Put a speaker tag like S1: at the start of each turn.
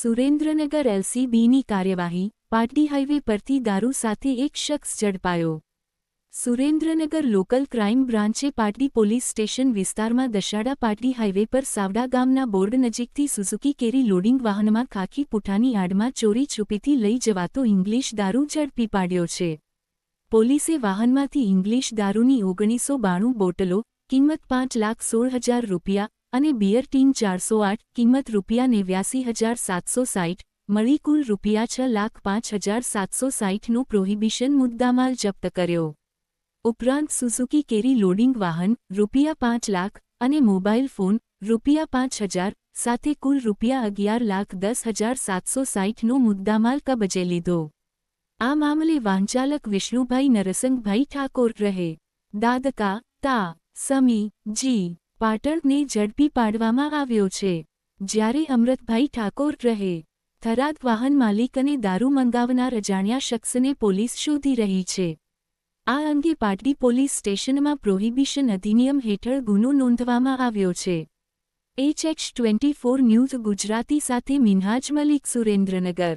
S1: સુરેન્દ્રનગર એલસીબીની કાર્યવાહી, પાટડી હાઈવે પરથી દારૂ સાથે એક શખ્સ ઝડપાયો. સુરેન્દ્રનગર લોકલ ક્રાઇમ બ્રાન્ચે પાટડી પોલીસ સ્ટેશન વિસ્તારમાં દશાડા પાટડી હાઈવે પર સાવડા ગામના બોર્ડ નજીકથી સુઝુકી કેરી લોડિંગ વાહનમાં ખાખી પુઠાની આડમાં ચોરી છુપીથી લઈ જવાતો ઇંગ્લિશ દારૂ ઝડપી પાડ્યો છે. પોલીસે વાહનમાંથી ઇંગ્લિશ દારૂની 1992 બોટલો, કિંમત ₹5,16,000 અને બિયર ટીન 408, કિંમત ₹89,760, મળી કુલ ₹6,05,760નો પ્રોહિબિશન મુદ્દામાલ જપ્ત કર્યો. ઉપરાંત સુઝુકી કેરી લોડિંગ વાહન ₹5 લાખ અને મોબાઈલ ફોન ₹5,000 સાથે કુલ ₹11,10,760નો મુદ્દામાલ કબજે લીધો. આ મામલે વાહનચાલક વિષ્ણુભાઈ નરસંગભાઈ ઠાકોર રહે દાદકા તા સમી જી પાટણને ઝડપી પાડવામાં આવ્યો છે, જ્યારે અમૃતભાઈ ઠાકોર રહે થરાદ વાહન માલિક અને દારૂ મંગાવનાર અજાણ્યા શખ્સને પોલીસ શોધી રહી છે. આ અંગે પાટડી પોલીસ સ્ટેશનમાં પ્રોહિબિશન અધિનિયમ હેઠળ ગુનો નોંધવામાં આવ્યો છે. HX24 ન્યૂઝ ગુજરાતી સાથે મિન્હાજ મલિક, સુરેન્દ્રનગર.